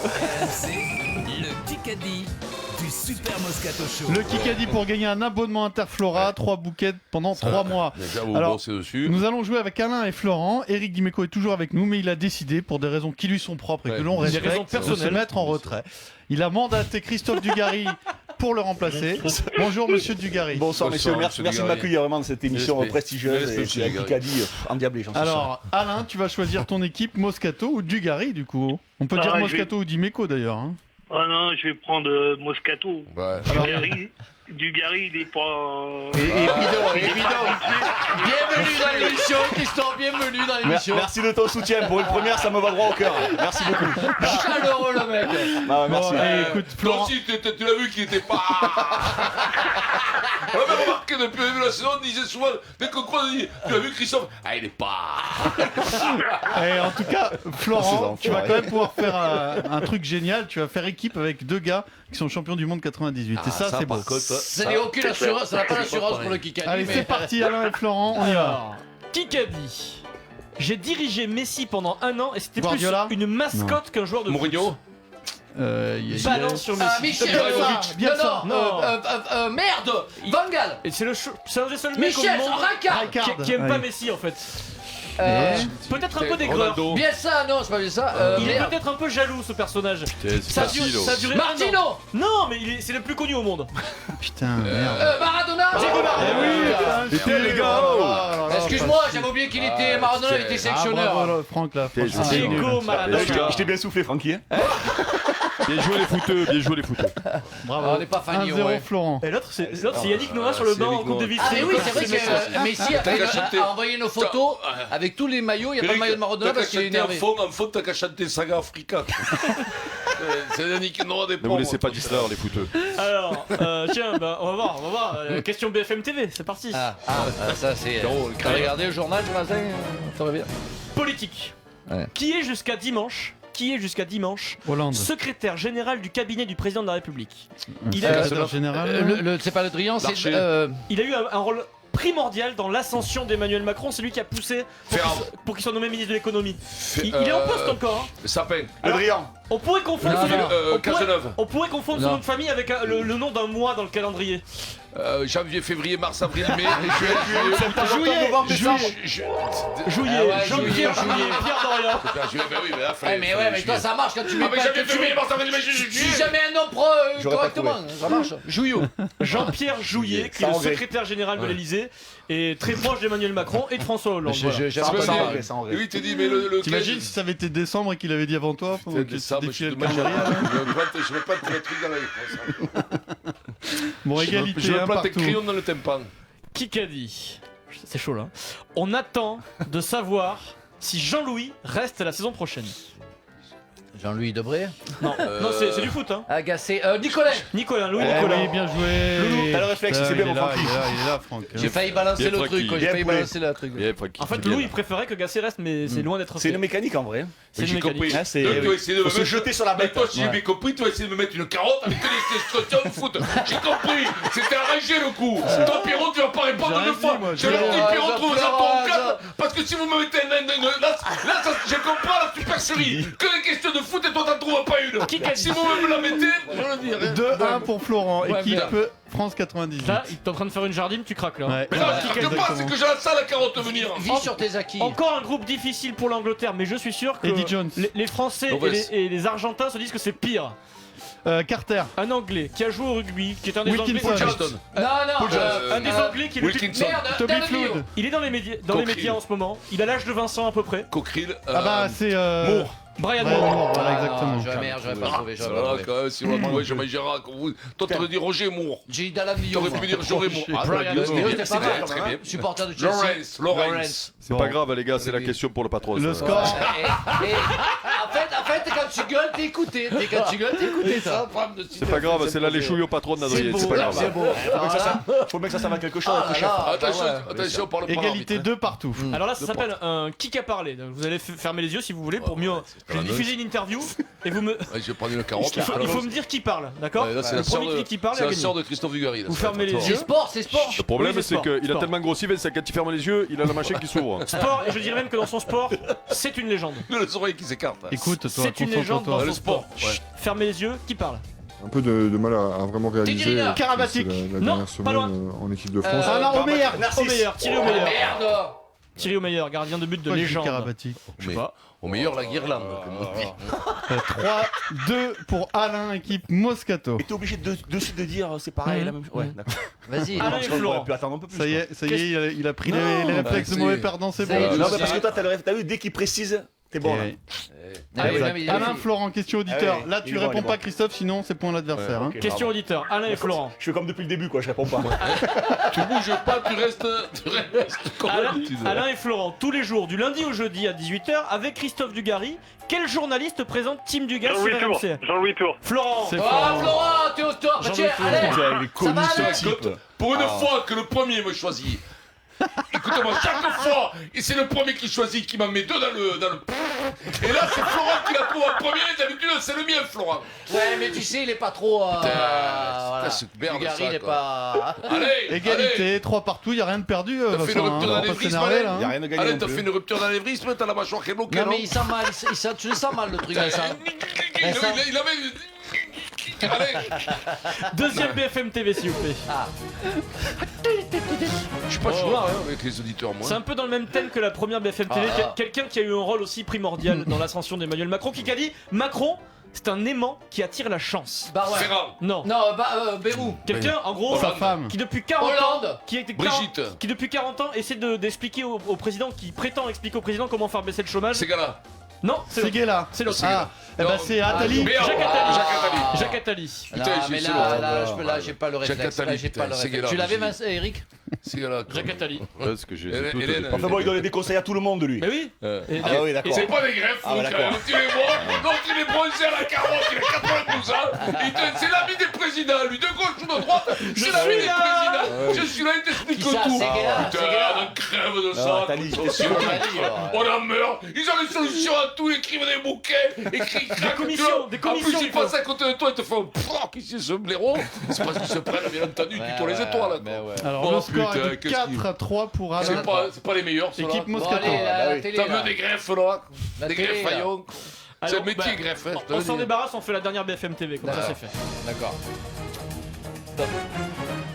RMC, le Kikadi du Super Moscato Show. Le Kikadi pour gagner un abonnement Interflora, 3 bouquets pendant 3 mois. Déjà, vous Alors, bossez dessus. nous allons jouer avec Alain et Florent. Eric Dimeco est toujours avec nous, mais il a décidé, pour des raisons qui lui sont propres et que l'on Des raisons respecte, de se personnelles. mettre en retrait. Il a mandaté Christophe Dugarry pour le remplacer. Bonjour Monsieur Dugarry. Bonsoir messieurs, Bonsoir, merci, monsieur merci de Dugarry. m'accueillir vraiment dans cette émission Respect. prestigieuse Respect, et monsieur puis Dugarry. Kikadi endiablé, j'en suis sûr. Alors, Alain, tu vas choisir ton équipe Moscato ou Dugarry du coup. On peut dire je Moscato ou Dimeco d'ailleurs. Hein. Ah non, je vais prendre Moscato. Ouais. Dugarry, il est pas. Évident. Bienvenue dans l'émission, Christophe, bienvenue dans l'émission. Merci de ton soutien, pour une première ça me va droit au cœur. Merci beaucoup. Chaleureux le mec. Ah, merci. Bon, écoute, Toi Florent. aussi, tu l'as vu qu'il était pas. On avait remarqué depuis le début de la saison, on disait souvent, dès qu'on croise, on dit, tu l'as vu Christophe? Ah, il est pas. Et en tout cas, Ces Florent, enfants, tu vas ouais. quand même pouvoir faire un truc génial. Tu vas faire équipe avec deux gars qui sont champions du monde 98. Et ça, c'est beau. par contre, Ça n'a aucune assurance, ça n'a pas d'assurance pour le Kikadi. Allez, mais- c'est parti, Alain et Florent, on y va. Alors, Kikadi. J'ai dirigé Messi pendant un an et c'était plus Guardiola une mascotte qu'un joueur de Mourinho. foot. Y a- Balance sur Messi. Ah, Michel Ibrahimovic. Bielsa. Non. Merde. Van Gaal. Et c'est un des seuls mecs au Michel monde Rijkaard. qui aime pas Ouais. Messi en fait. Euh, Peut-être un peu d'aigreur. Ronaldo. Bielsa, non, c'est pas Bielsa. Il est Merde. peut-être un peu jaloux ce personnage. C'est Ça a duré, facile. ça a duré un an. Martino. Non, mais c'est le plus connu au monde. Putain, merde. Maradona. Diego Maradona. Putain, les gars. Excuse-moi, j'avais oublié qu'il était Maradona, il était sélectionneur. Bravo, Franck, là. franchement, c'est nul. Diego Maradona. Je t'ai bien soufflé Francky. Hein. Bien joué les footeux, bien joué les footeux. Bravo. On n'est pas Fanny, 1-0 ouais. Florent. Et l'autre, c'est Yannick Noah sur le c'est banc en Yannick Coupe Noah. Davis. Ah mais oui, c'est vrai que Messi a envoyé nos photos avec tous les maillots, il n'y a pas le maillot de Maradona parce qu'il est énervé. En fond, t'as qu'à chanter Saga Africa. C'est Yannick Noah des Ne vous laissez pas distraire les footeux. Alors, tiens, bah, on va voir. Question BFM TV, c'est parti. Ah, ça c'est... T'as regardé le journal ce matin? Ça va bien. Politique. Ouais. Qui est jusqu'à dimanche Hollande. secrétaire général du cabinet du président de la République. Il Secrétaire général. C'est pas le Drian, c'est... Larcher. Il a eu un rôle primordial dans l'ascension d'Emmanuel Macron, c'est lui qui a poussé pour qu'il soit nommé ministre de l'économie. Il est en poste encore. Hein. Sapin. Le Drian. On pourrait confondre, Non, son, non. Cazeneuve. on pourrait confondre son Non. nom de famille avec le nom d'un mois dans le calendrier. Janvier, février, mars, avril, mai, Juillet. Novembre, décembre. Jouillet, Ah ouais, Jean-Pierre Jouillet. Jouillet, Pierre Dorian. oui, mais là, Eh mais ouais, mais toi ça marche quand tu mets pas... Janvier, février, mars, avril, mai, Si jamais un nom pro J'aurais pas correctement, ça marche. Jouillot. Jean-Pierre Jouillet, qui est le Sans regret. secrétaire général de l'Elysée, et très proche d'Emmanuel Macron et de François Hollande. voilà. J'aime pas ça. Et oui, tu dis, mais le. T'imagines si ça avait été décembre et qu'il avait dit avant toi pendant que tu défilais le calendrier. Je veux pas te mettre dans la Bon, Je égalité, veux un pas tes partout. crayons dans le tympan. Kikadi. C'est chaud là. On attend de savoir si Jean-Louis reste la saison prochaine. Jean-Louis Debré. Non, c'est du foot hein. Agacé. Nicolas. Nicolas, Oui, bien joué. Loulou, t'as le réflexe, c'est bien, Il est mon là, Francky. il est là, Franck. J'ai failli balancer Bien le tranquille. truc, quoi. J'ai Bien failli poulet. balancer le truc. Bien, Francky. En fait, Louis il préférait que Gasset reste, mais c'est loin d'être C'est fait. une mécanique en vrai. C'est J'ai une mécanique. compris. Hein, c'est- Donc, tu vas essayer de Faut me se mettre- jeter sur la Mais bête. toi, si j'ai bien compris, tu vas essayer de me mettre une carotte avec que les instructions de foot. J'ai compris. C'était arrangé le coup. Toi, Pierrot, tu vas pas répondre J'ai deux rien fois. dit, moi, Je j'ai leur dis, rien dit. Pierrot, trouve ça Florent, pour 4. Parce que si vous me mettez là, je comprends la supercherie. Que les questions de foot et toi, t'en trouves pas une. Si vous me la mettez, je le dirai. 2-1 pour Florent, Ouais, équipe mais France 98. Là, t'es en train de faire une jardine, tu craques là. Ouais. Mais non, ce que je pense, c'est que j'ai la salle à carotte venir. Vis sur tes acquis. Encore un groupe difficile pour l'Angleterre, mais je suis sûr que Eddie Jones. les Français et les Argentins se disent que c'est pire. Carter. Un Anglais qui a joué au rugby, qui est un des Anglais. Wilkinson. Charleston. Non, Un des Anglais qui est le plus. Wilkinson. Merde, Toby Danilo. Flood. Il est dans les médias en ce moment. Il a l'âge de Vincent à peu près. Coqueril. Ah bah c'est Moore. Brian Brian Moore. Moore, voilà Ah, exactement. j'aurais pas trouvé, Ça j'aurais pas va, trouvé. quand même, si on l'a trouvé, je m'agirais comme vous. Toi, t'aurais dit Roger Moore. J'ai dit Alan Lyon. T'aurais pu dire J'aurais Moore. Ah, Brian bien, Moore. bien, C'était c'est pas bien, mal. très bien. Supporter de Chelsea. Lawrence. C'est pas grave, les gars, c'est la question pour le patron. Le ça. score. En fait, quand tu gueules, t'es écouté. Quand tu gueules, t'es écouté, ça. C'est pas grave, c'est là les chouilles au patron d'Adrien, c'est pas grave. C'est beau. Faut bien que ça serve à quelque chose. Ah notre là chef. là. Attention, parle pas Égalité 2 partout. Alors là, ça s'appelle un kick à parler. Donc, vous allez fermer les yeux si vous voulez pour mieux. Je vais diffuser une interview et vous me. Ouais, je vais prendre une carotte. Il faut me dire qui parle, d'accord? Ouais, là, c'est la Le sœur premier qui parle, c'est a la gagné. sœur de Christophe Dugarry. là, Vous ça va fermez être les toi. yeux. C'est sport. Le problème, Oui, c'est sport, qu'il a sport. tellement grossi, c'est que quand il ferme les yeux, il a la machine qui s'ouvre. Sport, et je dirais même que dans son sport, c'est une légende. Les oreilles qui s'écartent. Écoute, toi, C'est une légende concentre-toi. le sport. Chut, fermez les yeux, qui parle? Un peu de mal à vraiment réaliser. Tigana. Karabatic. La Non, dernière pas loin. semaine en équipe de France. Ah non, au meilleur. Au meilleur, tirez au meilleur. Merde. Tirez au meilleur, gardien de but de Pourquoi je dis légende. Karabatic Je sais pas. Au meilleur, la guirlande. 3-2 pour Alain, équipe Moscato. Et t'es obligé de suite de dire c'est pareil, la même chose. Ouais, d'accord. Vas-y. Alain et Florent. On peut attendre un peu plus. Ça y est, il a pris les réflexes de si. mauvais perdant, c'est Ça y est, bon. Non, mais parce que toi, t'as vu, dès qu'il précise, t'es bon. là. Et- Ah oui, Exact. non, mais il est Alain, magnifique. Florent, question auditeur. Ah oui, Là, il tu est bon, réponds il est pas, bon. Christophe, sinon c'est point à l'adversaire. hein. Ok, Question pardon. auditeur, Alain et Florent. Je fais comme depuis le début, quoi, je réponds pas. Tu bouges pas, tu restes comme d'habitude. Alain et Florent, tous les jours, du lundi au jeudi à 18h, avec Christophe Dugarry. Quel journaliste présente Team Dugas sur Jean-Louis Tour. RMC? Jean-Louis Tour. Florent. C'est Oh, Florent. Florent, t'es au top. Jean-Louis Tiens, Tour. allez. Il est connu va, ce allez. type. Pour une fois que le premier me choisit. Écoute-moi, chaque fois, et c'est le premier qui choisit, qui m'en met deux dans le. Et là, c'est Florent qui l'a trouvé en premier, d'habitude, c'est le mien, Florent. Ouais, mais tu sais, il est pas trop. putain, c'est merde, Dugarry, ça, il est quoi. pas. Allez, allez. Égalité, 3 partout, y a rien de perdu. T'as fait une Vincent, rupture on va pas d'anévrisme, s'énerver là. Il y a hein. rien de gagné. Allez, non t'as plus. fait une rupture d'anévrisme, t'as la mâchoire qui est bloquée, Non, non mais il sent mal. Tu le sens mal, le truc, Vincent. Il avait. Allez, Deuxième BFM TV, s'il vous plaît. je suis pas joueur avec les auditeurs, moi. C'est un peu dans le même thème que la première BFM TV. Ah. Quelqu'un qui a eu un rôle aussi primordial dans l'ascension d'Emmanuel Macron, qui a dit Macron, c'est un aimant qui attire la chance. Bah ouais. Ferrand, Non. Non, Bérou. Quelqu'un, en gros, Sa femme. qui depuis 40 ans, Hollande. Brigitte, qui depuis 40 ans essaie d'expliquer au président, qui prétend expliquer au président comment faire baisser le chômage. ces gars-là. Non, C'est c'est gay là. c'est l'autre. Ah, eh ben Non. c'est Attali. Merde, Jacques Attali. Jacques Attali. Jacques Attali. Putain, Non, j'ai- mais c'est là, j'ai pas le Jacques réflexe. Attali, Là, j'ai pas le putain, c'est réflexe. gay, Tu là, l'avais, j'ai- Vincent, Eric? Ces gars-là. Jacques Attali. Ouais, ce que j'ai. Hélène, tout- Hélène. Enfin bon, il donne des conseils à tout le monde, lui. Mais oui. Et- Ah oui, d'accord. C'est pas des greffes, Ah, bah, frère. d'accord. Tu les vois. Donc il est bronzé à la carotte, il a 92 ans. C'est l'ami des présidents, lui, de gauche ou de droite. C'est l'ami des présidents. Je suis là, il t'explique Qui ça, tout. c'est gay, là, c'est gay, là. Putain, on crève de Non, ça. Attali, écoute, j'étais sûr. on en meurt. Ils ont des solutions à tout, ils écrivent des bouquets, écrivent commissions, des commissions, En plus, ils il faut. passent à côté de toi, ils te font qu'est-ce que c'est ce blaireau? C'est parce qu'ils se prennent, bien entendu, tu tournes les étoiles. Mais ouais. Alors Bon, le score putain, est de qu'est-ce qu'il- 4-3 pour Alain. C'est pas les meilleurs, ceux-là. Équipe Bon, Moscato. allez, bah la oui. télé. T'as là. vu des greffes là? La Des télé, greffes là. faillons. C'est Alors, un métier bah, greffe. hein, je te On le s'en dis. débarrasse, on fait la dernière BFM TV, comme ça D'accord. c'est fait. D'accord.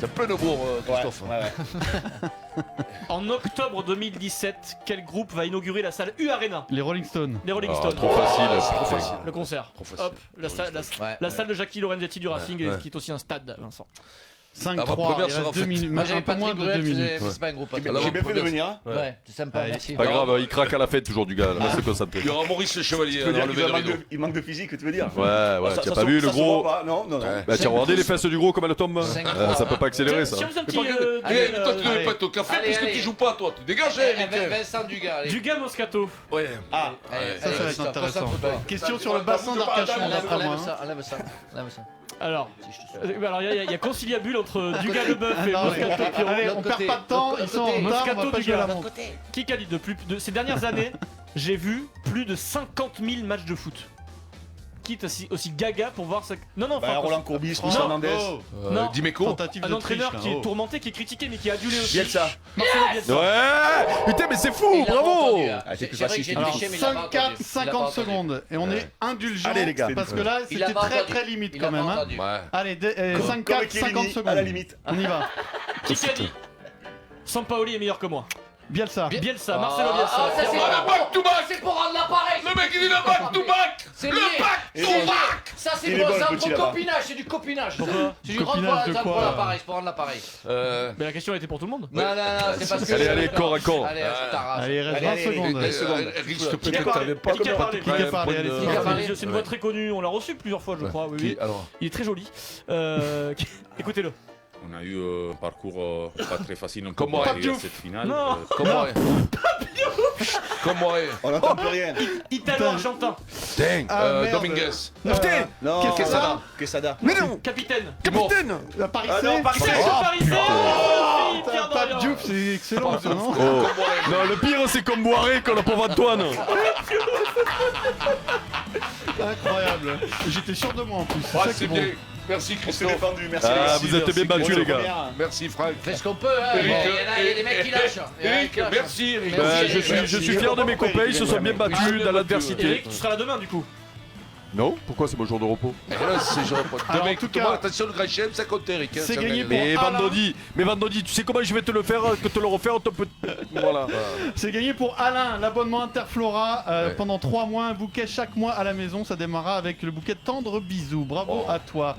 T'as plein de bourre, Christophe. Ouais, ouais. En octobre 2017, quel groupe va inaugurer la salle U-Arena? Les Rolling Stones. Les Rolling Ah, Stones. trop facile. Trop facile. Le concert. Trop facile. Hop, la Ouais. salle de Jackie Lorenzetti du Racing, ouais. qui est aussi un stade, Vincent. 5-3, première il sera reste 2 faite. minutes. Moi, Un j'avais peu moins Patrick de 2 Bruel, minutes. c'est pas un groupe. Alors, J'ai bien fait de venir. Hein. Ouais, c'est sympa, Allez. merci. Pas grave, il craque à la fête aujourd'hui, gars. Là, se concentrer. Il y aura Maurice le Chevalier Tu à veux dire enlever le rideau. qu'il manque de physique, tu veux dire? Ouais, ouais, Ça- tu as ça pas se- vu le ça se gros. voit pas. Non, non, non. Ouais. Bah, tu as regardé les fesses du gros comme elles tombent. Cinq Ça peut pas accélérer ça. Si on faisait un petit. Allez, toi tu allez. veux pas être au café Allez, puisque allez. tu joues pas toi, tu dégages, Vincent Dugas, allez. Dugas Moscato. Ouais. Ah, Ça va être intéressant. Question sur le bassin d'Arcachon, Enlève d'après moi. ça, enlève ça. Enlève ça. Alors, Si, je te suis. alors il y a conciliabule entre Dugas Leboeuf et Non, Moscato Piron. Allez, on L'autre perd côté, pas de temps, l'autre ils sont en côté. retard, on Moscato va pas du jouer à la gars. montre. Qui a dit de ces dernières années, j'ai vu plus de 50 000 matchs de foot. Qui est aussi gaga pour voir ça. Non, non, bah, enfin, Roland Courbis, Luis Non. Hernandez. Non. Dimeco. Tentative un de entraîneur triche, qui là, est oh. tourmenté, qui est critiqué, mais qui est adulé aussi. Bielsa. Marcelo Bielsa. Ouais. Putain, mais c'est fou, Il a pas bravo. entendu, hein. Ah, c'est C'est plus vrai que facile. j'ai Alors triché, mais il a pas 5, entendu. 4, Il a pas 50 entendu. secondes. Et on est indulgent Allez, les gars. parce que là, Il a c'était pas très entendu. très limite Il quand a pas même. hein. entendu. Ouais. Allez, 5, Comme 4, 50 Chiellini, secondes. à la limite. On y va. Qui a dit Sampaoli est meilleur que moi. Bielsa. Bielsa, Marcelo Ah, Bielsa. ça, c'est Ah, le back to back. C'est pour rendre l'appareil. Le mec il dit le back to back. C'est Le lié. back Et to il est- back. Ça, c'est Il est pour bon, le ça, petit, pour là-bas. copinage, c'est du copinage. Pourquoi C'est du grand Copinage de pour quoi l'appareil, c'est pour rendre l'appareil. Euh, Mais la question était pour tout le monde. Non, non, non, c'est parce que. Allez, allez, corps à corps. Allez, je t'arrache. Allez, il reste Allez, 20 allez, secondes. allez. Eric, s'il te plaît, Qui a parlé t'avais pas Qui a parlé Qui a parlé, allez, Qui a parlé, Ouais. c'est une voix très connue, on l'a reçu plusieurs fois, je crois. Oui, oui. Alors, Il est très joli. Écoutez-le. On a eu un parcours pas très facile en Comme pour moi. arriver à cette finale. Non. comme moi. Comme moi. On n'entend plus rien. Italo-argentin. Dang. Ah, merde. Dominguez. Putain, Non, Quesada. Quesada. Mais non, Capitaine. capitaine. La Paris Ah non, Paris C'est C. Paris C. Pierre Pape Dorian. Diouf, c'est excellent, ça, non Oh. Non, le pire, c'est comme Boiré, qu'on a pauvre Antoine. Incroyable. J'étais sûr de moi en plus. Ah, ça qui c'est est bon. bien. Merci On s'est Christophe. défendu, merci. Ah, les vous êtes merci, bien battus, les gars. Merci Franck. Fais ce qu'on peut, hein. Il y en a des mecs qui lâchent. Il y en a Eric, qui lâchent. merci Eric. Merci. Je suis fier de mes copains, ils se sont bien battus dans l'adversité. Eric, tu seras là demain du coup. Non? Pourquoi c'est mon jour de repos? Et là, c'est genre. Alors, Demain, en tout écoute-moi, cas, attention, le grand chelem, ça compte, Eric. hein, c'est ça, on gagné gagne. pour- Mais Alain. vendredi, tu sais comment je vais te le faire, que te le refaire, ton petit. Voilà. C'est gagné pour Alain, l'abonnement Interflora Ouais. pendant 3 mois, un bouquet chaque mois à la maison. Ça démarrera avec le bouquet Tendre Bisous. Bravo à toi.